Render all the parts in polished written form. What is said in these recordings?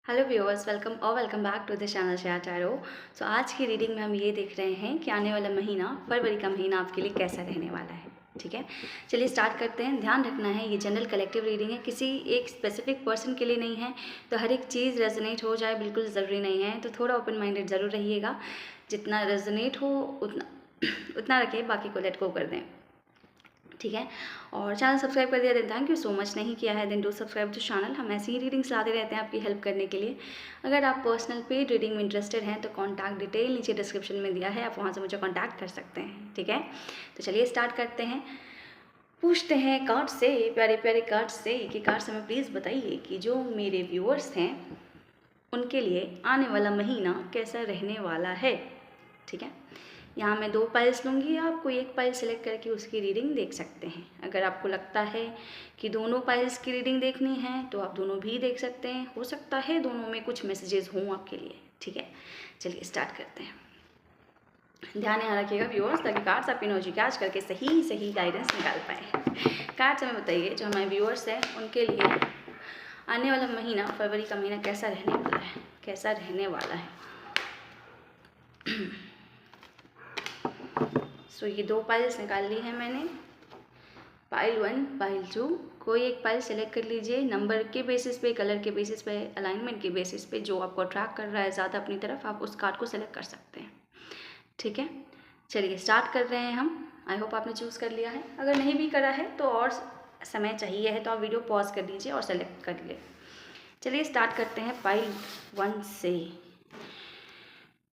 Hello viewers, welcome back to the channel share tarot. So आज की reading में हम ये देख रहे हैं कि आने वाला महीना, फरवरी का महीना आपके लिए कैसा रहने वाला है। ठीक है, चलिए स्टार्ट करते हैं। ध्यान रखना है, ये जनरल कलेक्टिव रीडिंग है, किसी एक स्पेसिफिक पर्सन के लिए नहीं है, तो हर एक चीज़ रेजोनेट हो जाए बिल्कुल ज़रूरी नहीं है। तो थोड़ा ओपन माइंडेड ज़रूर रहिएगा, जितना रेजोनेट हो उतना उतना रखिए, बाकी को लेट गो कर दें। ठीक है, और चैनल सब्सक्राइब कर दिया then thank you so much, नहीं किया है then do subscribe to channel. हम ऐसी ही रीडिंग्स लाते रहते हैं आपकी हेल्प करने के लिए। अगर आप पर्सनल पेड रीडिंग में इंटरेस्टेड हैं तो कॉन्टैक्ट डिटेल नीचे डिस्क्रिप्शन में दिया है, आप वहाँ से मुझे कॉन्टैक्ट कर सकते हैं। ठीक है, तो चलिए स्टार्ट करते हैं। पूछते हैं कार्ड से, प्यारे प्यारे कार्ड से, कि कार्ड हमें प्लीज़ बताइए कि जो मेरे व्यूअर्स हैं उनके लिए आने वाला महीना कैसा रहने वाला है। ठीक है, यहाँ मैं 2 पाइल्स लूँगी, आप कोई एक पाइल सेलेक्ट करके उसकी रीडिंग देख सकते हैं। अगर आपको लगता है कि दोनों पाइल्स की रीडिंग देखनी है तो आप दोनों भी देख सकते हैं, हो सकता है दोनों में कुछ मैसेजेस हों आपके लिए। ठीक है, चलिए स्टार्ट करते हैं। ध्यान यहाँ रखिएगा व्यूअर्स, ताकि कार्ड्स आप एनर्जी कैच करके सही गाइडेंस निकाल पाए। कार्ड्स हमें बताइए जो हमारे व्यूअर्स हैं उनके लिए आने वाला महीना, फरवरी का महीना कैसा रहने वाला है, कैसा रहने वाला है। सो ये 2 पाइल्स निकाल ली है मैंने, पाइल 1, पाइल 2। कोई एक पाइल सेलेक्ट कर लीजिए, नंबर के बेसिस पे, कलर के बेसिस पे, अलाइनमेंट के बेसिस पे, जो आपको अट्रैक्ट कर रहा है ज़्यादा अपनी तरफ, आप उस कार्ड को सेलेक्ट कर सकते हैं। ठीक है, चलिए स्टार्ट कर रहे हैं हम। आई होप आपने चूज़ कर लिया है, अगर नहीं भी करा है तो और समय चाहिए है तो आप वीडियो पॉज कर दीजिए और सेलेक्ट कर लिए। चलिए स्टार्ट करते हैं पाइल 1 से।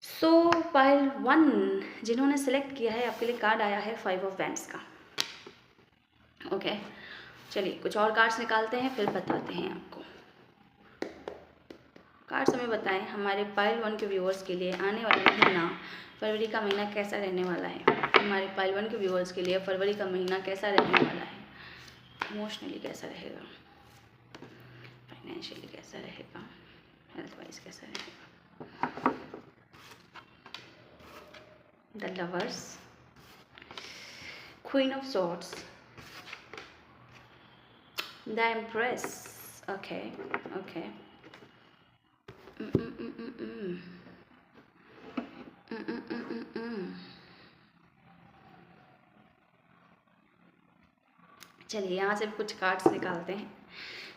सो पाइल 1 जिन्होंने सेलेक्ट किया है, आपके लिए कार्ड आया है 5 ऑफ वैंड्स का। ओके, चलिए कुछ और कार्ड्स निकालते हैं, फिर बताते हैं आपको। कार्ड्स हमें बताएं हमारे पाइल 1 के व्यूअर्स के लिए आने वाला महीना, फरवरी का महीना कैसा रहने वाला है। हमारे पाइल 1 के व्यूअर्स के लिए फरवरी का महीना कैसा रहने वाला है। इमोशनली कैसा रहेगा, फाइनेंशियली कैसा रहेगा, हेल्थ वाइज कैसा रहेगा। The lovers, queen of swords, the empress. Okay okay, चलिए यहाँ से कुछ कार्ड्स निकालते हैं।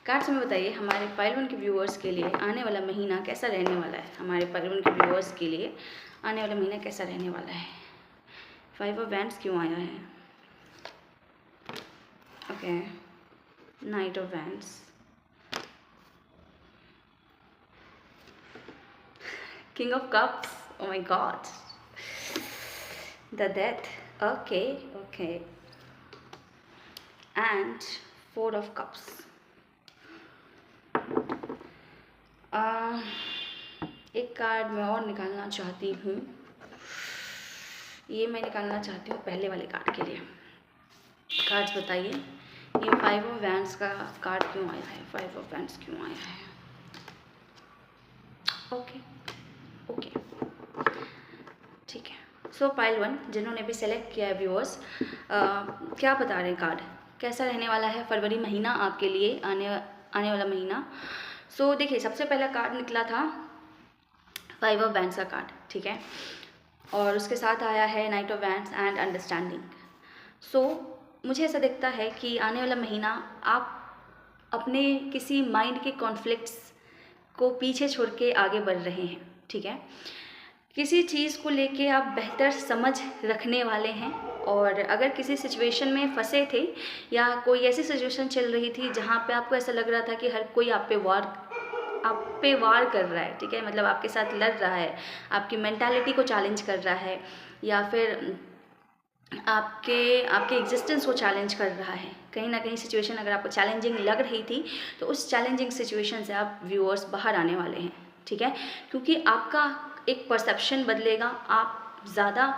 कार्ड्स में बताइए हमारे पाइल 1 के व्यूअर्स के लिए आने वाला महीना कैसा रहने वाला है। हमारे पाइल 1 के व्यूअर्स के लिए आने वाला महीना कैसा रहने वाला है। 5 ऑफ वैंड्स क्यों आया है। Okay, night of wands, king of cups, oh my God, the death. Okay okay, and 4 of cups. एक कार्ड मैं और निकालना चाहती हूँ, ये मैं निकालना चाहती हूँ पहले वाले कार्ड के लिए। कार्ड्स बताइए ये 5 ऑफ वैंड्स का कार्ड क्यों आया है, 5 ऑफ वैंड्स क्यों आया है। ओके ओके, ठीक है। सो पाइल 1 जिन्होंने भी सेलेक्ट किया है व्यूअर्स, क्या बता रहे हैं कार्ड, कैसा रहने वाला है फरवरी महीना आपके लिए, आने वाला महीना। सो देखिए सबसे पहला कार्ड निकला था 5 ऑफ वैंड्स का कार्ड। ठीक है, और उसके साथ आया है knight of wands and understanding. So मुझे ऐसा दिखता है कि आने वाला महीना आप अपने किसी माइंड के कॉन्फ्लिक्ट्स को पीछे छोड़ के आगे बढ़ रहे हैं। ठीक है, किसी चीज़ को लेके आप बेहतर समझ रखने वाले हैं, और अगर किसी सिचुएशन में फंसे थे या कोई ऐसी सिचुएशन चल रही थी जहाँ पे आपको ऐसा लग रहा था कि हर कोई आप पे वार कर रहा है। ठीक है, मतलब आपके साथ लड़ रहा है, आपकी मेंटालिटी को चैलेंज कर रहा है, या फिर आपके एग्जिस्टेंस को चैलेंज कर रहा है। कहीं ना कहीं सिचुएशन अगर आपको चैलेंजिंग लग रही थी तो उस चैलेंजिंग सिचुएशन से आप व्यूअर्स बाहर आने वाले हैं। ठीक है, क्योंकि आपका एक परसेप्शन बदलेगा, आप ज़्यादा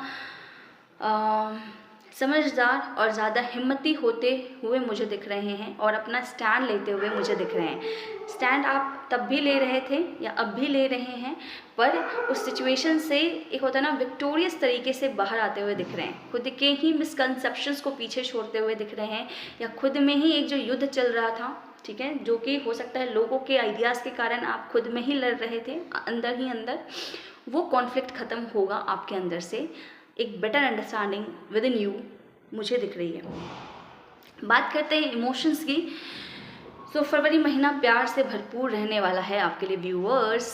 समझदार और ज़्यादा हिम्मती होते हुए मुझे दिख रहे हैं, और अपना स्टैंड लेते हुए मुझे दिख रहे हैं। स्टैंड आप तब भी ले रहे थे या अब भी ले रहे हैं, पर उस सिचुएशन से एक होता है ना, विक्टोरियस तरीके से बाहर आते हुए दिख रहे हैं। खुद के ही मिसकंसेप्शंस को पीछे छोड़ते हुए दिख रहे हैं, या खुद में ही एक जो युद्ध चल रहा था ठीक है, जो कि हो सकता है लोगों के आइडियाज़ के कारण आप खुद में ही लड़ रहे थे अंदर ही अंदर, वो कॉन्फ्लिक्ट ख़त्म होगा आपके अंदर से। एक better understanding with in you मुझे दिख रही है। बात करते हैं इमोशंस की। तो फरवरी महीना प्यार से भरपूर रहने वाला है आपके लिए व्यूअर्स,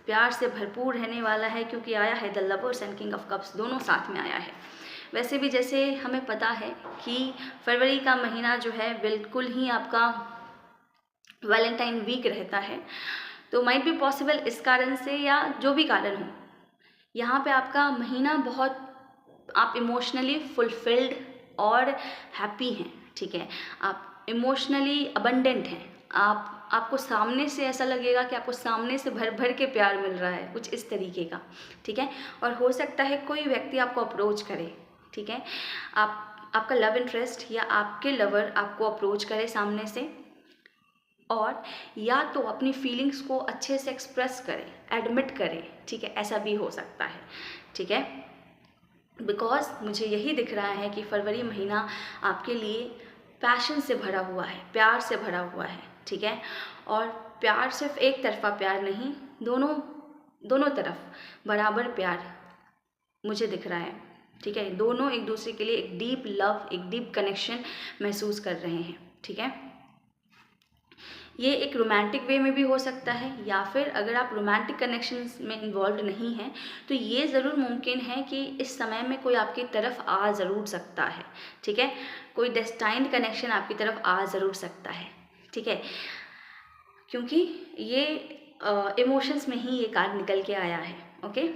प्यार से भरपूर रहने वाला है, क्योंकि आया है the lovers and king of cups, दोनों साथ में आया है। वैसे भी जैसे हमें पता है कि फरवरी का महीना जो है बिल्कुल ही आपका वैलेंटाइन वीक रहता है, तो माइट बी पॉसिबल इस कारण से या जो भी कारण हो, यहाँ पे आपका महीना बहुत आप इमोशनली फुलफिल्ड और हैप्पी हैं, ठीक है, आप इमोशनली अबंडेंट हैं, आपको सामने से ऐसा लगेगा कि आपको सामने से भर भर के प्यार मिल रहा है, कुछ इस तरीके का, ठीक है। और हो सकता है कोई व्यक्ति आपको अप्रोच करे, ठीक है, आपका लव इंटरेस्ट या आपके लवर आपको अप्रोच करे सामने से, और या तो अपनी फीलिंग्स को अच्छे से एक्सप्रेस करें, एडमिट करें, ठीक है, ऐसा भी हो सकता है, ठीक है। बिकॉज मुझे यही दिख रहा है कि फरवरी महीना आपके लिए पैशन से भरा हुआ है, प्यार से भरा हुआ है, ठीक है। और प्यार सिर्फ एक तरफा प्यार नहीं, दोनों तरफ बराबर प्यार मुझे दिख रहा है, ठीक है। दोनों एक दूसरे के लिए एक डीप लव, एक डीप कनेक्शन महसूस कर रहे हैं, ठीक है। ये एक रोमांटिक वे में भी हो सकता है, या फिर अगर आप रोमांटिक कनेक्शंस में इन्वॉल्व नहीं हैं तो ये ज़रूर मुमकिन है कि इस समय में कोई आपकी तरफ आ ज़रूर सकता है, ठीक है, कोई डेस्टाइन्ड कनेक्शन आपकी तरफ आ ज़रूर सकता है, ठीक है, क्योंकि ये इमोशंस में ही ये कार्ड निकल के आया है, ओके।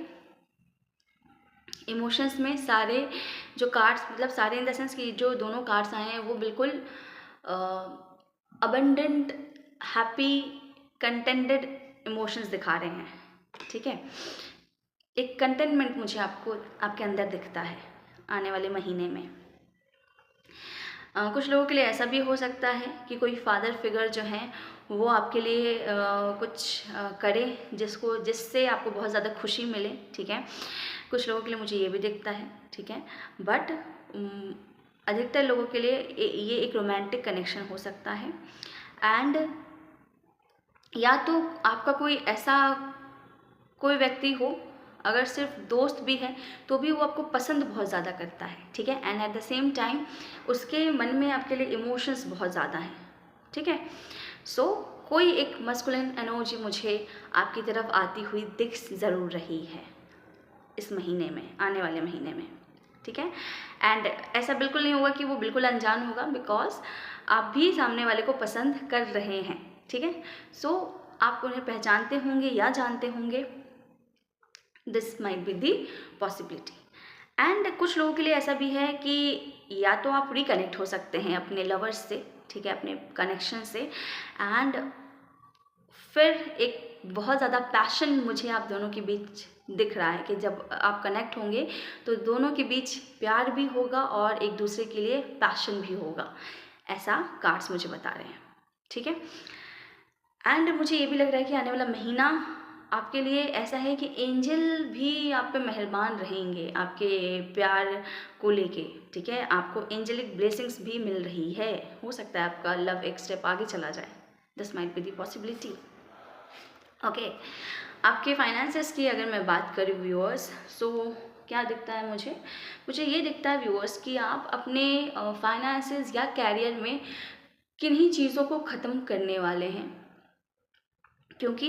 इमोशंस में सारे जो कार्ड्स, मतलब सारे इन द सेंस कि जो दोनों कार्ड्स आए हैं वो बिल्कुल अबंडेंट, हैप्पी, कंटेंटेड इमोशंस दिखा रहे हैं, ठीक है। एक कंटेनमेंट मुझे आपके अंदर दिखता है आने वाले महीने में। कुछ लोगों के लिए ऐसा भी हो सकता है कि कोई फादर फिगर जो हैं वो आपके लिए कुछ करे जिससे आपको बहुत ज़्यादा खुशी मिले, ठीक है। कुछ लोगों के लिए मुझे ये भी दिखता है, ठीक है, बट अधिकतर लोगों के लिए ये एक रोमांटिक कनेक्शन हो सकता है। एंड या तो आपका कोई व्यक्ति हो, अगर सिर्फ दोस्त भी है तो भी वो आपको पसंद बहुत ज़्यादा करता है, ठीक है, and at the same time उसके मन में आपके लिए इमोशंस बहुत ज़्यादा हैं, ठीक है। सो कोई एक मस्कुलिन एनर्जी मुझे आपकी तरफ आती हुई दिख ज़रूर रही है इस महीने में, आने वाले महीने में, ठीक है। एंड ऐसा बिल्कुल नहीं होगा कि वो बिल्कुल अनजान होगा, बिकॉज आप भी सामने वाले को पसंद कर रहे हैं, ठीक है। सो आप उन्हें पहचानते होंगे या जानते होंगे, this might be the possibility. And कुछ लोगों के लिए ऐसा भी है कि या तो आप रिकनेक्ट हो सकते हैं अपने लवर्स से, ठीक है, अपने कनेक्शन से, एंड फिर एक बहुत ज़्यादा पैशन मुझे आप दोनों के बीच दिख रहा है कि जब आप कनेक्ट होंगे तो दोनों के बीच प्यार भी होगा और एक दूसरे के लिए पैशन भी होगा, ऐसा कार्ड्स मुझे बता रहे हैं, ठीक है। एंड मुझे ये भी लग रहा है कि आने वाला महीना आपके लिए ऐसा है कि एंजल भी आप पे मेहरबान रहेंगे आपके प्यार को लेके, ठीक है। आपको एंजेलिक ब्लेसिंग्स भी मिल रही है, हो सकता है आपका लव एक स्टेप आगे चला जाए, this might be the possibility, okay. आपके फाइनेंसेस की अगर मैं बात करूँ व्यूअर्स, सो क्या दिखता है मुझे ये दिखता है व्यूअर्स कि आप अपने फाइनेंसेस या कैरियर में किन्हीं चीज़ों को ख़त्म करने वाले हैं, क्योंकि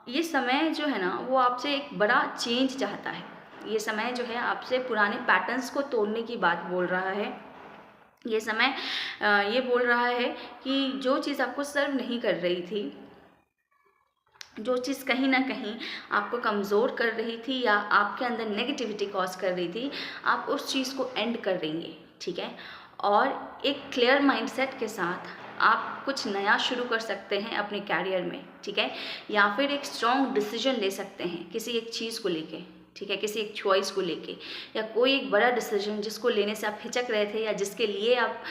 ये समय जो है ना वो आपसे एक बड़ा चेंज चाहता है। ये समय जो है आपसे पुराने पैटर्न्स को तोड़ने की बात बोल रहा है। ये समय ये बोल रहा है कि जो चीज़ आपको सर्व नहीं कर रही थी, जो चीज़ कहीं ना कहीं आपको कमज़ोर कर रही थी या आपके अंदर नेगेटिविटी कॉज कर रही थी, आप उस चीज़ को एंड कर देंगे, ठीक है। और एक क्लियर माइंडसेट के साथ आप कुछ नया शुरू कर सकते हैं अपने कैरियर में, ठीक है, या फिर एक स्ट्रॉन्ग डिसीजन ले सकते हैं किसी एक चीज़ को लेके, ठीक है, किसी एक चॉइस को लेके, या कोई एक बड़ा डिसीजन जिसको लेने से आप हिचक रहे थे या जिसके लिए आप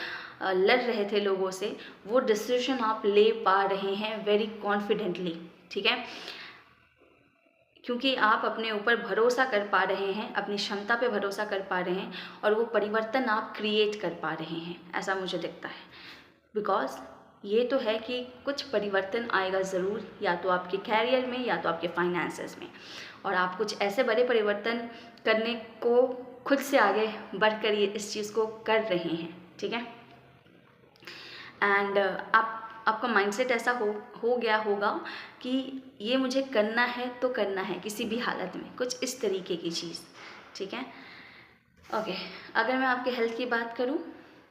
लड़ रहे थे लोगों से, वो डिसीजन आप ले पा रहे हैं वेरी कॉन्फिडेंटली, ठीक है, क्योंकि आप अपने ऊपर भरोसा कर पा रहे हैं, अपनी क्षमता पे भरोसा कर पा रहे हैं और वो परिवर्तन आप क्रिएट कर पा रहे हैं, ऐसा मुझे दिखता है। बिकॉज ये तो है कि कुछ परिवर्तन आएगा ज़रूर, या तो आपके कैरियर में या तो आपके फाइनेंसेस में, और आप कुछ ऐसे बड़े परिवर्तन करने को खुद से आगे बढ़कर ये इस चीज़ को कर रहे हैं, ठीक है। एंड आपका माइंडसेट ऐसा हो गया होगा कि ये मुझे करना है तो करना है किसी भी हालत में, कुछ इस तरीके की चीज़, ठीक है। ओके, अगर मैं आपके हेल्थ की बात करूं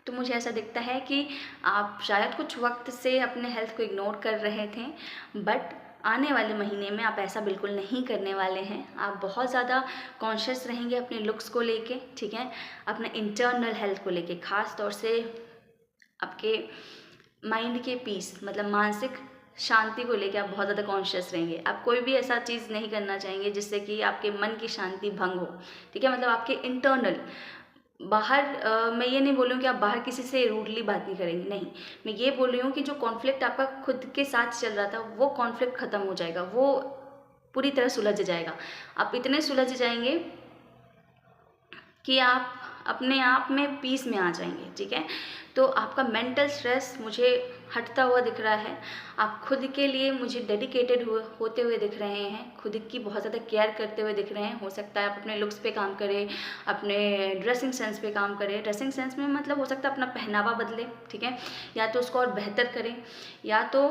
तो मुझे ऐसा दिखता है कि आप शायद कुछ वक्त से अपने हेल्थ को इग्नोर कर रहे थे, बट आने वाले महीने में आप ऐसा बिल्कुल नहीं करने वाले हैं। आप बहुत ज़्यादा कॉन्शियस रहेंगे अपने लुक्स को लेके, ठीक है, अपने इंटरनल हेल्थ को लेके, ख़ास तौर से आपके माइंड के पीस, मतलब मानसिक शांति को लेके आप बहुत ज़्यादा कॉन्शियस रहेंगे। आप कोई भी ऐसा चीज़ नहीं करना चाहेंगे जिससे कि आपके मन की शांति भंग हो, ठीक है। मतलब आपके इंटरनल, बाहर मैं ये नहीं बोल रही हूँ कि आप बाहर किसी से रूडली बात नहीं करेंगे, नहीं, मैं ये बोल रही हूँ कि जो कॉन्फ्लिक्ट आपका खुद के साथ चल रहा था वो कॉन्फ्लिक्ट ख़त्म हो जाएगा, वो पूरी तरह सुलझ जाएगा। आप इतने सुलझ जाएंगे कि आप अपने आप में पीस में आ जाएंगे, ठीक है। तो आपका मेंटल स्ट्रेस मुझे हटता हुआ दिख रहा है। आप खुद के लिए मुझे डेडिकेटेड होते हुए दिख रहे हैं, खुद की बहुत ज़्यादा केयर करते हुए दिख रहे हैं। हो सकता है आप अपने लुक्स पे काम करें, अपने ड्रेसिंग सेंस पे काम करें। ड्रेसिंग सेंस में मतलब हो सकता है अपना पहनावा बदले, ठीक है, या तो उसको और बेहतर करें, या तो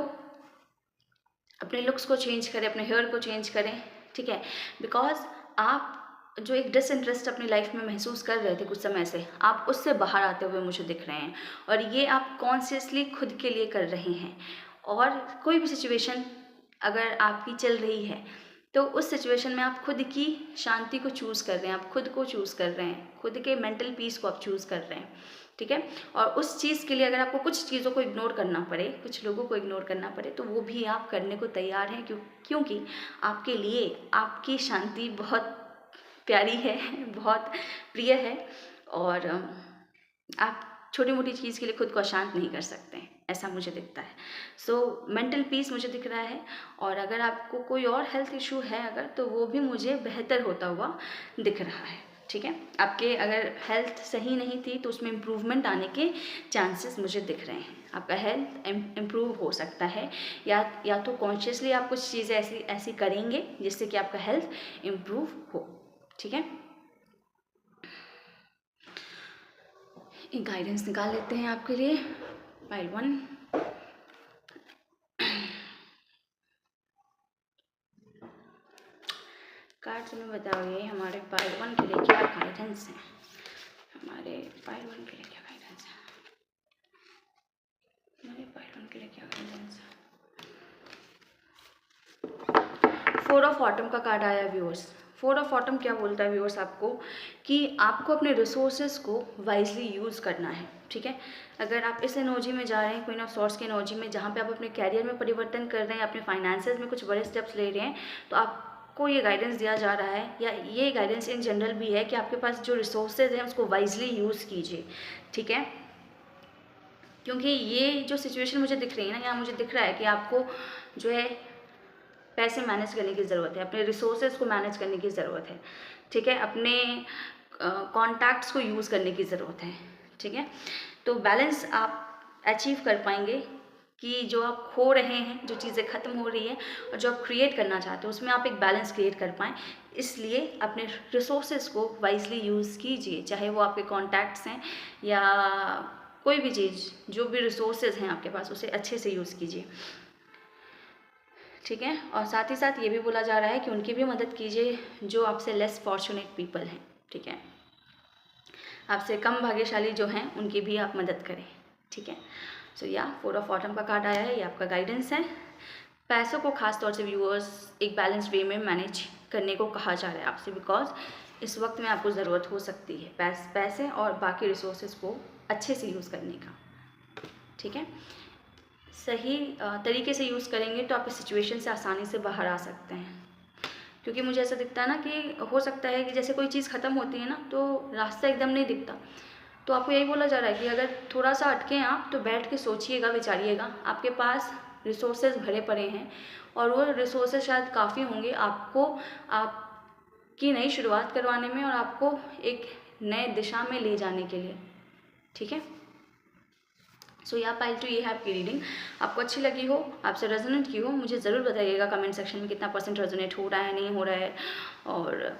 अपने लुक्स को चेंज करें, अपने हेयर को चेंज करें, ठीक है। बिकॉज आप जो एक डिसइंटरेस्ट अपनी लाइफ में महसूस कर रहे थे कुछ समय से, आप उससे बाहर आते हुए मुझे दिख रहे हैं, और ये आप कॉन्शियसली खुद के लिए कर रहे हैं। और कोई भी सिचुएशन अगर आपकी चल रही है तो उस सिचुएशन में आप खुद की शांति को चूज़ कर रहे हैं, आप खुद को चूज़ कर रहे हैं, खुद के मेंटल पीस को आप चूज़ कर रहे हैं, ठीक है। और उस चीज़ के लिए अगर आपको कुछ चीज़ों को इग्नोर करना पड़े, कुछ लोगों को इग्नोर करना पड़े, तो वो भी आप करने को तैयार हैं, क्योंकि आपके लिए आपकी शांति बहुत प्यारी है, बहुत प्रिय है, और आप छोटी मोटी चीज़ के लिए खुद को अशांत नहीं कर सकते हैं, ऐसा मुझे दिखता है। सो मेंटल पीस मुझे दिख रहा है, और अगर आपको कोई और हेल्थ इशू है अगर, तो वो भी मुझे बेहतर होता हुआ दिख रहा है, ठीक है। आपके अगर हेल्थ सही नहीं थी तो उसमें इम्प्रूवमेंट आने के चांसेस मुझे दिख रहे हैं। आपका हेल्थ इम्प्रूव हो सकता है, या तो कॉन्शियसली आप कुछ चीज़ें ऐसी करेंगे जिससे कि आपका हेल्थ इम्प्रूव हो, ठीक है। एक गाइडेंस निकाल लेते हैं आपके लिए, पाइल 1। कार्ड से मैं बताओगे हमारे पाइल 1 के लिए क्या गाइडेंस है, हमारे पाइल 1 के लिए क्या गाइडेंस है, हमारे पाइल 1 के लिए क्या गाइडेंस है। 4 ऑफ ऑटम का कार्ड आया व्यूअर्स। 4 ऑफ ऑटम क्या बोलता है व्यूअर्स आपको, कि आपको अपने रिसोर्सेज को वाइजली यूज़ करना है, ठीक है। अगर आप इस एनर्जी में जा रहे हैं, क्वीन ऑफ सॉर्ड्स की एनर्जी में, जहाँ पे आप अपने कैरियर में परिवर्तन कर रहे हैं, अपने फाइनेंसेस में कुछ बड़े स्टेप्स ले रहे हैं, तो आपको ये गाइडेंस दिया जा रहा है, या ये गाइडेंस इन जनरल भी है कि आपके पास जो रिसोर्सेज हैं उसको वाइजली यूज़ कीजिए, ठीक है। क्योंकि ये जो सिचुएशन मुझे दिख रही है ना, यहाँ मुझे दिख रहा है कि आपको जो है पैसे मैनेज करने की ज़रूरत है, अपने रिसोर्सेज को मैनेज करने की ज़रूरत है, ठीक है, अपने कॉन्टैक्ट्स को यूज़ करने की ज़रूरत है, ठीक है। तो बैलेंस आप अचीव कर पाएंगे कि जो आप खो रहे हैं, जो चीज़ें ख़त्म हो रही हैं, और जो आप क्रिएट करना चाहते हो उसमें आप एक बैलेंस क्रिएट कर पाएँ। इसलिए अपने रिसोर्सेज को वाइजली यूज़ कीजिए, चाहे वो आपके कॉन्टैक्ट्स हैं या कोई भी चीज़, जो भी रिसोर्सेज हैं आपके पास, उसे अच्छे से यूज़ कीजिए, ठीक है। और साथ ही साथ ये भी बोला जा रहा है कि उनकी भी मदद कीजिए जो आपसे लेस फॉर्चुनेट पीपल हैं, ठीक है, आपसे कम भाग्यशाली जो हैं उनकी भी आप मदद करें, ठीक है। सो या 4 ऑफ ऑटम का कार्ड आया है, ये आपका गाइडेंस है। पैसों को खास तौर से व्यूअर्स एक बैलेंस वे में मैनेज करने को कहा जा रहा है आपसे, बिकॉज इस वक्त में आपको ज़रूरत हो सकती है पैसे और बाकी रिसोर्सेज को अच्छे से यूज़ करने का, ठीक है। सही तरीके से यूज़ करेंगे तो आप इस सिचुएशन से आसानी से बाहर आ सकते हैं, क्योंकि मुझे ऐसा दिखता है ना कि हो सकता है कि जैसे कोई चीज़ ख़त्म होती है ना तो रास्ता एकदम नहीं दिखता, तो आपको यही बोला जा रहा है कि अगर थोड़ा सा अटके हैं आप तो बैठ के सोचिएगा, विचारिएगा। आपके पास रिसोर्सेज भरे पड़े हैं और वो रिसोर्सेज शायद काफ़ी होंगे आपको आपकी नई शुरुआत करवाने में और आपको एक नए दिशा में ले जाने के लिए, ठीक है। सो या पाइल 2 ये है आपकी रीडिंग। आपको अच्छी लगी हो, आपसे रेजोनेट की हो, मुझे ज़रूर बताइएगा कमेंट सेक्शन में कितना % रेजोनेट हो रहा है, नहीं हो रहा है। और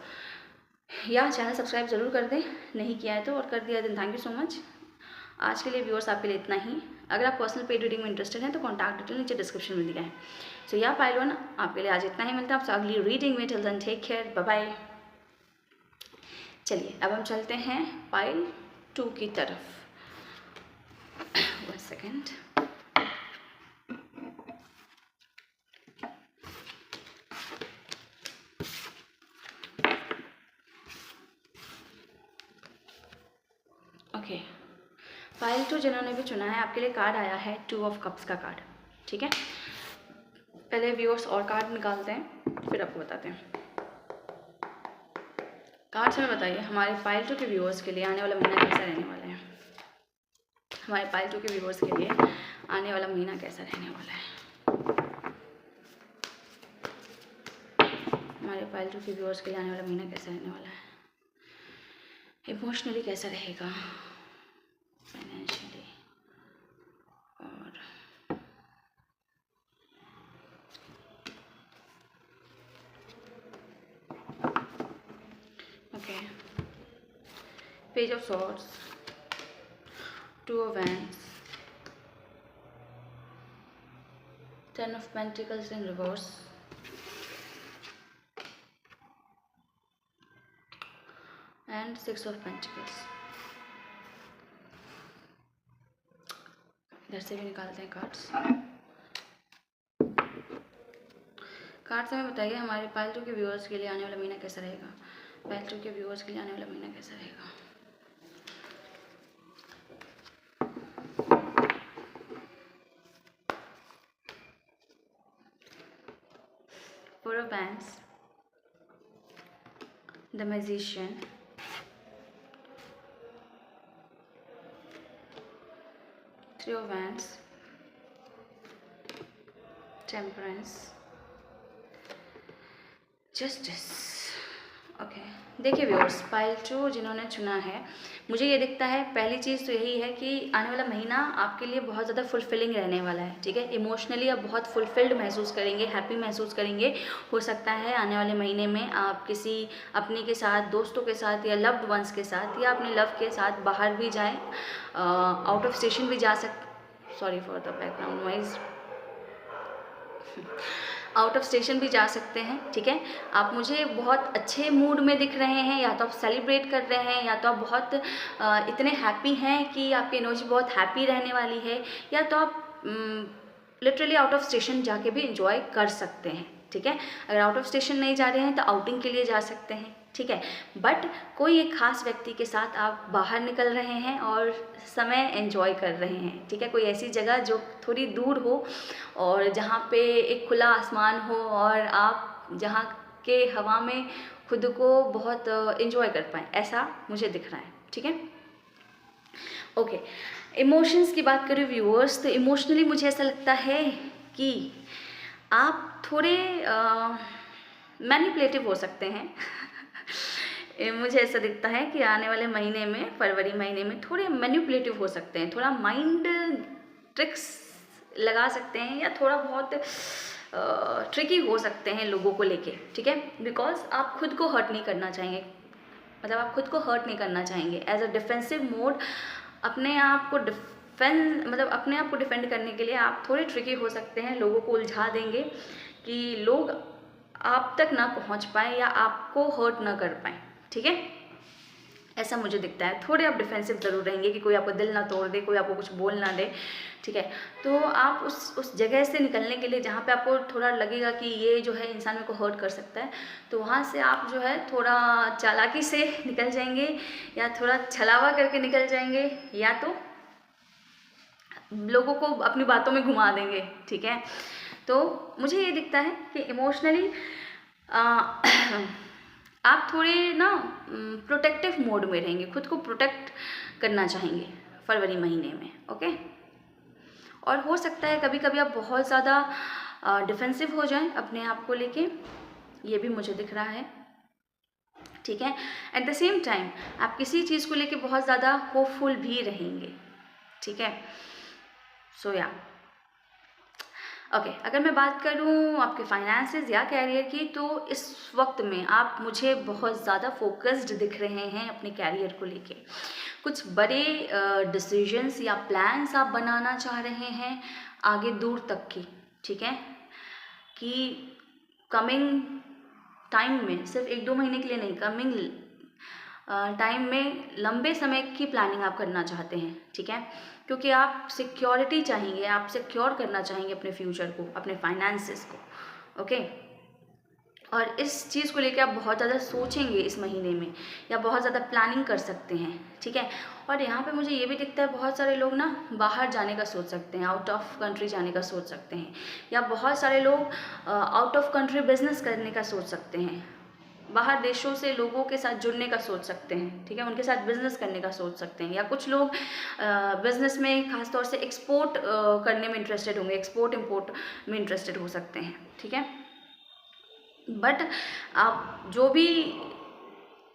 या चैनल सब्सक्राइब ज़रूर कर दें, नहीं किया है तो, और कर दिया then thank you so much. आज के लिए व्यूअर्स आपके लिए इतना ही। अगर आप पर्सनल पेड रीडिंग में इंटरेस्टेड हैं तो कॉन्टैक्ट डिटेल नीचे डिस्क्रिप्शन में दिया है। सो या पाइल 1 आपके लिए आज इतना ही। मिलता है आपसे अगली रीडिंग में। Till then take care, bye bye. चलिए अब हम चलते हैं पाइल 2 की तरफ। 1 सेकेंड। ओके, पाइल 2 जिन्होंने भी चुना है आपके लिए कार्ड आया है 2 ऑफ कप्स का कार्ड। ठीक है, पहले व्यूअर्स और कार्ड निकालते हैं फिर आपको बताते हैं। कार्ड से हमें बताइए हमारे पाइल 2 के व्यूअर्स के लिए आने वाला महीना कैसा रहने वाला है। हमारे पाइल 2 के व्यूअर्स के लिए आने वाला महीना कैसा रहने वाला है। हमारे पाइल 2 के व्यूअर्स के लिए आने वाला महीना कैसा रहने वाला है। इमोशनली कैसा रहेगा, फाइनेंशियली, और okay. Page of swords, 2 of wands, 10 of pentacles in reverse, and 6 of pentacles. इधर से भी निकालते हैं कार्ड्स। कार्ड से हमें बताइए हमारे पाइल 2 के व्यूअर्स के लिए आने वाला महीना कैसा रहेगा। पाइल 2 के व्यूअर्स के लिए आने वाला महीना कैसा रहेगा। Four of Wands, the Magician, Three of Wands, Temperance, Justice। Okay, देखिए व्यूअर्स, पाइल 2 जिन्होंने चुना है, मुझे ये दिखता है पहली चीज़ तो यही है कि आने वाला महीना आपके लिए बहुत ज़्यादा फुलफिलिंग रहने वाला है। ठीक है, इमोशनली आप बहुत फुलफिल्ड महसूस करेंगे, हैप्पी महसूस करेंगे। हो सकता है आने वाले महीने में आप किसी अपने के साथ, दोस्तों के साथ, या लव्ड वंस के साथ, या अपने लव के साथ बाहर भी जाएं, आउट ऑफ स्टेशन भी जा sorry for the background noise, out of station भी जा सकते हैं। ठीक है, आप मुझे बहुत अच्छे मूड में दिख रहे हैं, या तो आप सेलिब्रेट कर रहे हैं, या तो आप बहुत इतने हैप्पी हैं कि आपकी एनर्जी बहुत हैप्पी रहने वाली है, या तो आप लिटरली आउट ऑफ स्टेशन जाके भी इंजॉय कर सकते हैं। ठीक है, अगर आउट ऑफ स्टेशन नहीं जा रहे हैं तो आउटिंग के लिए जा सकते हैं। ठीक है, बट कोई एक खास व्यक्ति के साथ आप बाहर निकल रहे हैं और समय एंजॉय कर रहे हैं। ठीक है, कोई ऐसी जगह जो थोड़ी दूर हो और जहाँ पे एक खुला आसमान हो और आप जहाँ के हवा में खुद को बहुत एंजॉय कर पाएँ, ऐसा मुझे दिख रहा है। ठीक है, ओके। इमोशंस की बात करें व्यूअर्स, तो इमोशनली मुझे ऐसा लगता है कि आप थोड़े मैनिपुलेटिव हो सकते हैं। मुझे ऐसा दिखता है कि आने वाले महीने में, फरवरी महीने में, थोड़े मैनिपुलेटिव हो सकते हैं, थोड़ा माइंड ट्रिक्स लगा सकते हैं, या थोड़ा बहुत ट्रिकी हो सकते हैं लोगों को लेके। ठीक है, बिकॉज आप खुद को हर्ट नहीं करना चाहेंगे, मतलब आप खुद को हर्ट नहीं करना चाहेंगे। एज अ डिफेंसिव मोड अपने आप को अपने आप को डिफेंड करने के लिए आप थोड़े ट्रिकी हो सकते हैं, लोगों को उलझा देंगे कि लोग आप तक ना पहुंच पाएँ या आपको हर्ट ना कर पाएँ। ठीक है, ऐसा मुझे दिखता है। थोड़े आप डिफेंसिव ज़रूर रहेंगे कि कोई आपको दिल ना तोड़ दे, कोई आपको कुछ बोल ना दे। ठीक है, तो आप उस जगह से निकलने के लिए जहाँ पे आपको थोड़ा लगेगा कि ये जो है इंसान मेरे को हर्ट कर सकता है, तो वहाँ से आप जो है थोड़ा चालाकी से निकल जाएंगे, या थोड़ा छलावा करके निकल जाएंगे, या तो लोगों को अपनी बातों में घुमा देंगे। ठीक है, तो मुझे ये दिखता है कि इमोशनली आप थोड़े ना प्रोटेक्टिव मोड में रहेंगे, खुद को प्रोटेक्ट करना चाहेंगे फरवरी महीने में। ओके, और हो सकता है कभी कभी आप बहुत ज़्यादा डिफेंसिव हो जाएं अपने आप को लेके, ये भी मुझे दिख रहा है। ठीक है, एट द सेम टाइम आप किसी चीज़ को लेके बहुत ज़्यादा होपफुल भी रहेंगे। ठीक है, सो या ओके, अगर मैं बात करूँ आपके फाइनेंसेस या कैरियर की, तो इस वक्त में आप मुझे बहुत ज़्यादा फोकस्ड दिख रहे हैं अपने कैरियर को लेके। कुछ बड़े डिसीजंस या प्लान्स आप बनाना चाह रहे हैं आगे दूर तक की, ठीक है, कि कमिंग टाइम में, सिर्फ 1-2 महीने के लिए नहीं, कमिंग टाइम में लंबे समय की प्लानिंग आप करना चाहते हैं, ठीक है, क्योंकि आप सिक्योरिटी चाहेंगे, आप सिक्योर करना चाहेंगे अपने फ्यूचर को, अपने फाइनेंसेस को, ओके। और इस चीज़ को लेकर आप बहुत ज़्यादा सोचेंगे इस महीने में, या बहुत ज़्यादा प्लानिंग कर सकते हैं, ठीक है। और यहाँ पे मुझे ये भी दिखता है बहुत सारे लोग ना बाहर जाने का सोच सकते हैं, आउट ऑफ कंट्री जाने का सोच सकते हैं, या बहुत सारे लोग आउट ऑफ कंट्री बिजनेस करने का सोच सकते हैं, बाहर देशों से लोगों के साथ जुड़ने का सोच सकते हैं, ठीक है, उनके साथ बिजनेस करने का सोच सकते हैं, या कुछ लोग बिजनेस में खासतौर से एक्सपोर्ट करने में इंटरेस्टेड होंगे, एक्सपोर्ट इम्पोर्ट में इंटरेस्टेड हो सकते हैं, ठीक है। बट आप जो भी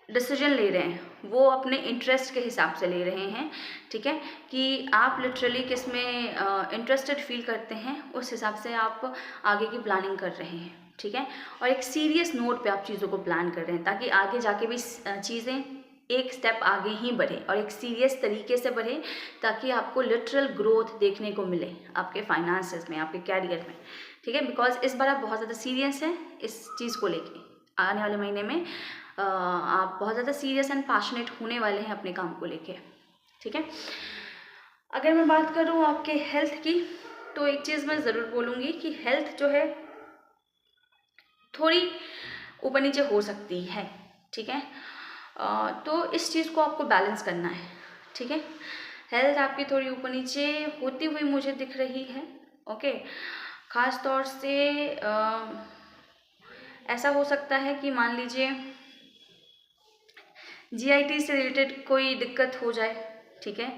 डिसीजन ले रहे हैं वो अपने इंटरेस्ट के हिसाब से ले रहे हैं, ठीक है, कि आप लिटरली किस में इंटरेस्टेड फील करते हैं, उस हिसाब से आप आगे की प्लानिंग कर रहे हैं, ठीक है। और एक सीरियस नोट पे आप चीज़ों को प्लान कर रहे हैं, ताकि आगे जाके भी चीज़ें एक स्टेप आगे ही बढ़े और एक सीरियस तरीके से बढ़े, ताकि आपको लिटरल ग्रोथ देखने को मिले आपके फाइनेंसेस में, आपके कैरियर में, ठीक है। बिकॉज इस बार आप बहुत ज़्यादा सीरियस हैं इस चीज़ को लेके। आने वाले महीने में आप बहुत ज़्यादा सीरियस एंड पैशनेट होने वाले हैं अपने काम को लेके, ठीक है। अगर मैं बात करूँ आपके हेल्थ की, तो एक चीज़ मैं ज़रूर बोलूँगी कि हेल्थ जो है थोड़ी ऊपर नीचे हो सकती है, ठीक है। तो इस चीज़ को आपको बैलेंस करना है, ठीक है। हेल्थ आपकी थोड़ी ऊपर नीचे होती हुई मुझे दिख रही है, ओके। ख़ास तौर से ऐसा हो सकता है कि मान लीजिए जीआईटी से रिलेटेड कोई दिक्कत हो जाए, ठीक है।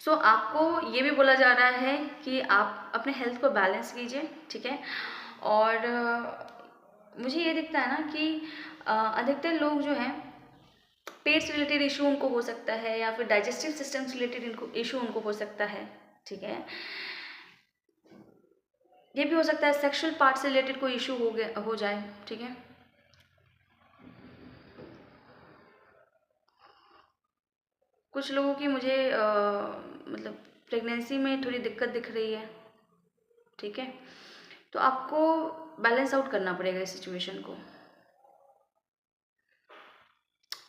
सो आपको ये भी बोला जा रहा है कि आप अपने हेल्थ को बैलेंस कीजिए, ठीक है। और मुझे ये दिखता है ना कि अधिकतर लोग जो हैं पेट से रिलेटेड इशू उनको हो सकता है, या फिर डाइजेस्टिव सिस्टम से रिलेटेड इशू उनको हो सकता है, ठीक है। ये भी हो सकता है सेक्सुअल पार्ट से रिलेटेड कोई इशू हो जाए, ठीक है। कुछ लोगों की मुझे मतलब प्रेगनेंसी में थोड़ी दिक्कत दिख रही है, ठीक है। तो आपको बैलेंस आउट करना पड़ेगा इस सिचुएशन को,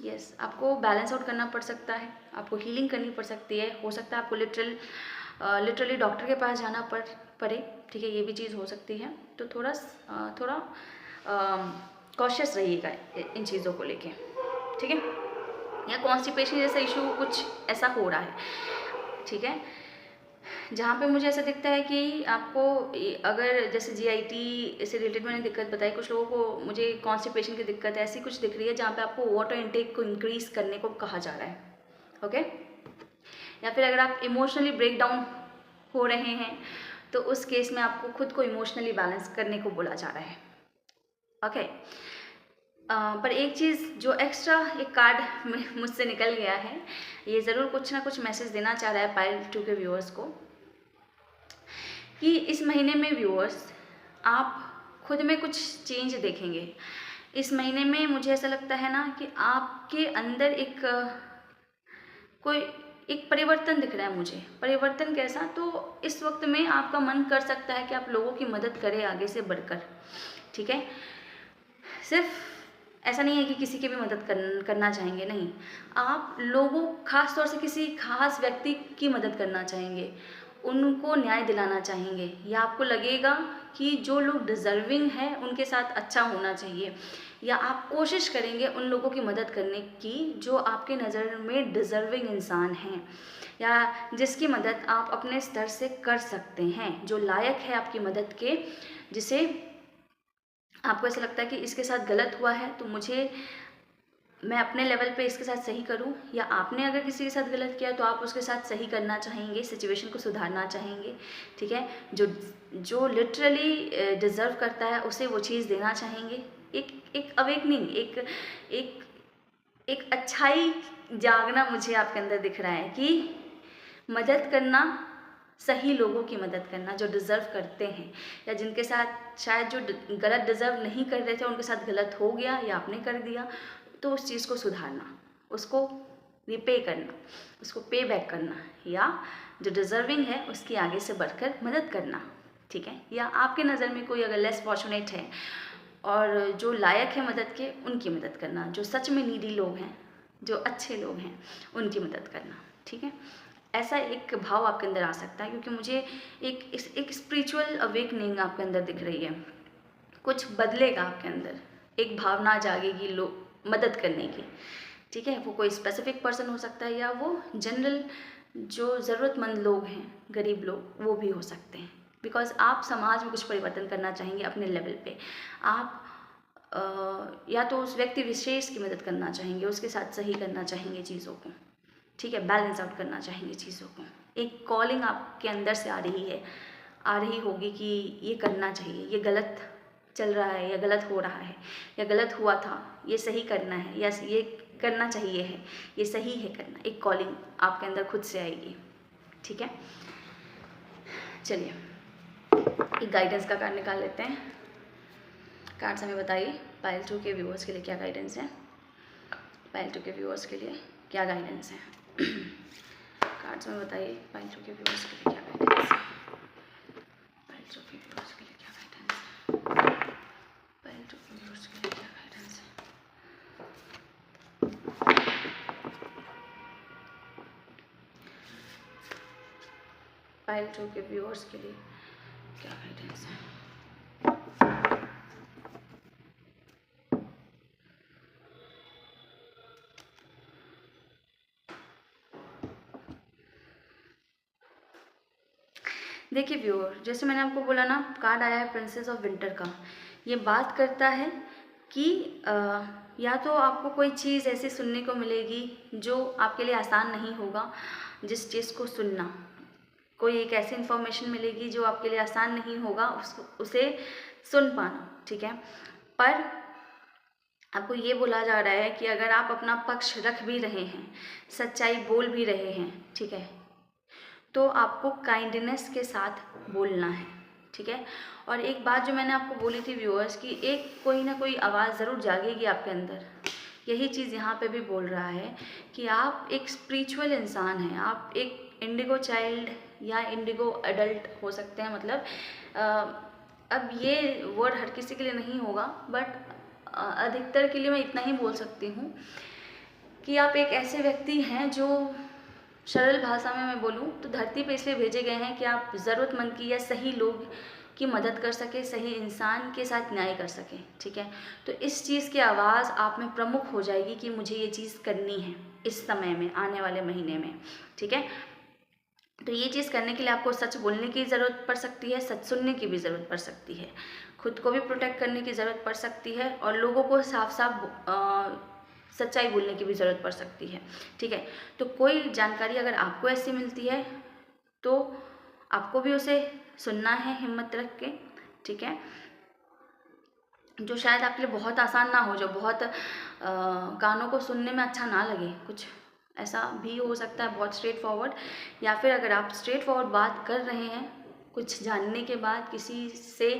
यस आपको बैलेंस आउट करना पड़ सकता है, आपको हीलिंग करनी पड़ सकती है, हो सकता है आपको लिटरली डॉक्टर के पास जाना पड़े, ठीक है, ये भी चीज़ हो सकती है। तो थोड़ा कॉशियस रहिएगा इन चीज़ों को लेके, ठीक है। या कॉन्स्टिपेशन जैसा इशू कुछ ऐसा हो रहा है, ठीक है, जहाँ पे मुझे ऐसा दिखता है कि आपको अगर जैसे जीआईटी से रिलेटेड मैंने दिक्कत बताई, कुछ लोगों को मुझे कॉन्स्टिपेशन की दिक्कत ऐसी कुछ दिख रही है जहाँ पे आपको वाटर इनटेक को इंक्रीज़ करने को कहा जा रहा है, ओके। या फिर अगर आप इमोशनली ब्रेक डाउन हो रहे हैं, तो उस केस में आपको खुद को इमोशनली बैलेंस करने को बोला जा रहा है, ओके। पर एक चीज़ जो एक्स्ट्रा एक कार्ड मुझसे निकल गया है, ये ज़रूर कुछ ना कुछ मैसेज देना चाह रहा है पाइल 2 के व्यूअर्स को, कि इस महीने में व्यूअर्स आप खुद में कुछ चेंज देखेंगे। इस महीने में मुझे ऐसा लगता है ना कि आपके अंदर एक परिवर्तन दिख रहा है मुझे। परिवर्तन कैसा? तो इस वक्त में आपका मन कर सकता है कि आप लोगों की मदद करें आगे से बढ़कर, ठीक है। सिर्फ ऐसा नहीं है कि किसी की भी मदद करना चाहेंगे, नहीं, आप लोगों खास तौर से किसी खास व्यक्ति की मदद करना चाहेंगे, उनको न्याय दिलाना चाहेंगे, या आपको लगेगा कि जो लोग डिज़र्विंग हैं उनके साथ अच्छा होना चाहिए, या आप कोशिश करेंगे उन लोगों की मदद करने की जो आपके नज़र में डिज़र्विंग इंसान हैं, या जिसकी मदद आप अपने स्तर से कर सकते हैं, जो लायक है आपकी मदद के, जिसे आपको ऐसा लगता है कि इसके साथ गलत हुआ है तो मैं अपने लेवल पे इसके साथ सही करूं, या आपने अगर किसी के साथ गलत किया तो आप उसके साथ सही करना चाहेंगे, सिचुएशन को सुधारना चाहेंगे, ठीक है। जो लिटरली डिज़र्व करता है उसे वो चीज़ देना चाहेंगे। एक अवेकनिंग, एक अच्छाई जागना मुझे आपके अंदर दिख रहा है कि मदद करना, सही लोगों की मदद करना जो डिज़र्व करते हैं, या जिनके साथ शायद जो गलत डिज़र्व नहीं कर रहे थे उनके साथ गलत हो गया या आपने कर दिया, तो उस चीज़ को सुधारना, उसको रिपे करना, उसको पे बैक करना, या जो डिज़र्विंग है उसकी आगे से बढ़कर मदद करना, ठीक है। या आपके नज़र में कोई अगर लेस फॉर्चुनेट है और जो लायक है मदद के, उनकी मदद करना, जो सच में नीडी लोग हैं, जो अच्छे लोग हैं, उनकी मदद करना, ठीक है। ऐसा एक भाव आपके अंदर आ सकता है, क्योंकि मुझे एक स्पिरिचुअल अवेकनिंग आपके अंदर दिख रही है। कुछ बदलेगा आपके अंदर, एक भावना जागेगी लोग मदद करने की, ठीक है। वो कोई स्पेसिफिक पर्सन हो सकता है, या वो जनरल जो ज़रूरतमंद लोग हैं, गरीब लोग, वो भी हो सकते हैं। बिकॉज आप समाज में कुछ परिवर्तन करना चाहेंगे अपने लेवल पे। आप या तो उस व्यक्ति विशेष की मदद करना चाहेंगे, उसके साथ सही करना चाहेंगे चीज़ों को, ठीक है, बैलेंस आउट करना चाहेंगे चीज़ों को। एक कॉलिंग आपके अंदर से आ रही होगी कि ये करना चाहिए, ये गलत चल रहा है या गलत हो रहा है या गलत हुआ था, ये सही करना है या ये करना चाहिए है, ये सही है करना। एक कॉलिंग आपके अंदर खुद से आएगी, ठीक है। चलिए एक गाइडेंस का कार्ड निकाल लेते हैं। कार्ड्स हमें बताइए पाइल 2 के व्यूअर्स के लिए क्या गाइडेंस है, पाइल 2 के व्यूअर्स के लिए क्या गाइडेंस है। कार्ड्स में बताइए पाइल 2 के व्यूअर्स के लिए क्या गाइडेंस है, पाइल 2 के व्यूअर्स के लिए क्या गाइडेंस है, पाइल 2 के व्यूअर्स के लिए क्या गाइडेंस है। पाइल 2 के व्यूअर्स के लिए क्या गाइडेंस है। देखिए व्यूअर, जैसे मैंने आपको बोला ना, कार्ड आया है प्रिंसेस ऑफ विंटर का। ये बात करता है कि या तो आपको कोई चीज़ ऐसी सुनने को मिलेगी जो आपके लिए आसान नहीं होगा, जिस चीज़ को सुनना, कोई एक ऐसी इन्फॉर्मेशन मिलेगी जो आपके लिए आसान नहीं होगा उसे सुन पाना, ठीक है। पर आपको ये बोला जा रहा है कि अगर आप अपना पक्ष रख भी रहे हैं, सच्चाई बोल भी रहे हैं, ठीक है, तो आपको काइंडनेस के साथ बोलना है, ठीक है। और एक बात जो मैंने आपको बोली थी व्यूअर्स की, एक कोई ना कोई आवाज़ ज़रूर जागेगी आपके अंदर। यही चीज़ यहाँ पे भी बोल रहा है कि आप एक स्पिरिचुअल इंसान हैं, आप एक इंडिगो चाइल्ड या इंडिगो एडल्ट हो सकते हैं। मतलब अब ये वर्ड हर किसी के लिए नहीं होगा, बट अधिकतर के लिए मैं इतना ही बोल सकती हूँ कि आप एक ऐसे व्यक्ति हैं जो, सरल भाषा में मैं बोलूँ तो, धरती पे इसलिए भेजे गए हैं कि आप ज़रूरतमंद की या सही लोग की मदद कर सके, सही इंसान के साथ न्याय कर सके, ठीक है। तो इस चीज़ की आवाज़ आप में प्रमुख हो जाएगी कि मुझे ये चीज़ करनी है इस समय में, आने वाले महीने में, ठीक है। तो ये चीज़ करने के लिए आपको सच बोलने की ज़रूरत पड़ सकती है, सच सुनने की भी ज़रूरत पड़ सकती है, खुद को भी प्रोटेक्ट करने की ज़रूरत पड़ सकती है, और लोगों को साफ साफ सच्चाई बोलने की भी ज़रूरत पड़ सकती है, ठीक है। तो कोई जानकारी अगर आपको ऐसी मिलती है तो आपको भी उसे सुनना है हिम्मत रख के, ठीक है। जो शायद आपके लिए बहुत आसान ना हो, जो बहुत कानों को सुनने में अच्छा ना लगे, कुछ ऐसा भी हो सकता है, बहुत स्ट्रेट फॉरवर्ड। या फिर अगर आप स्ट्रेट फॉरवर्ड बात कर रहे हैं, कुछ जानने के बाद किसी से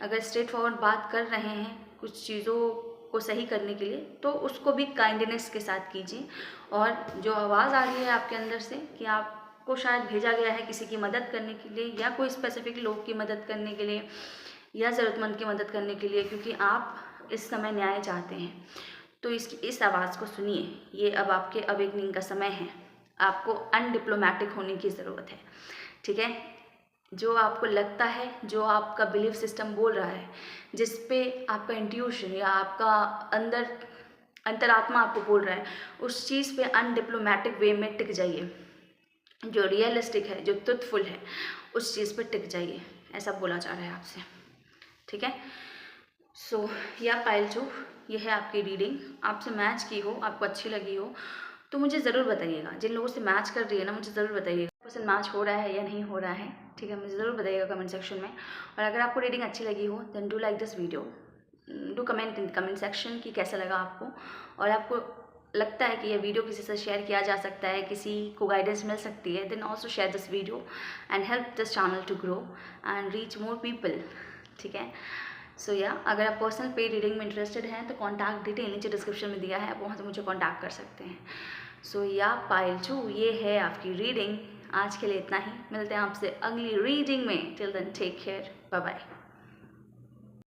अगर स्ट्रेट फॉरवर्ड बात कर रहे हैं कुछ चीज़ों को सही करने के लिए, तो उसको भी काइंडनेस के साथ कीजिए। और जो आवाज़ आ रही है आपके अंदर से कि आपको शायद भेजा गया है किसी की मदद करने के लिए, या कोई स्पेसिफिक लोग की मदद करने के लिए, या ज़रूरतमंद की मदद करने के लिए, क्योंकि आप इस समय न्याय चाहते हैं, तो इस आवाज़ को सुनिए। ये अब आपके अवेकनिंग का समय है, आपको अनडिप्लोमेटिक होने की ज़रूरत है, ठीक है। जो आपको लगता है, जो आपका बिलीफ सिस्टम बोल रहा है, जिस पे आपका इंट्यूशन या आपका अंतरात्मा आपको बोल रहा है, उस चीज़ पे अनडिप्लोमेटिक वे में टिक जाइए। जो रियलिस्टिक है, जो ट्रुथफुल है, उस चीज़ पे टिक जाइए, ऐसा बोला जा रहा है आपसे, ठीक है। सो या पाइल 2, ये है आपकी रीडिंग। आपसे मैच की हो, आपको अच्छी लगी हो तो मुझे ज़रूर बताइएगा। जिन लोगों से मैच कर रही है ना, मुझे ज़रूर बताइएगा पर्सन मैच हो रहा है या नहीं हो रहा है, ठीक है। मुझे ज़रूर बताइएगा कमेंट सेक्शन में। और अगर आपको रीडिंग अच्छी लगी हो then do like this video, do comment in comment section कि कैसा लगा आपको, और आपको लगता है कि यह वीडियो किसी से शेयर किया जा सकता है, किसी को गाइडेंस मिल सकती है, then also share this video and help this channel to grow and reach more people. ठीक है, सो या अगर आप पर्सनल पेड रीडिंग में इंटरेस्टेड हैं तो कॉन्टैक्ट डिटेल नीचे डिस्क्रिप्शन में दिया है, आप वहाँ से मुझे कॉन्टैक्ट कर सकते हैं। सो या पायल 2 ये है आपकी रीडिंग। आज के लिए इतना ही, मिलते हैं आपसे अगली रीडिंग में। Till then take care, bye bye.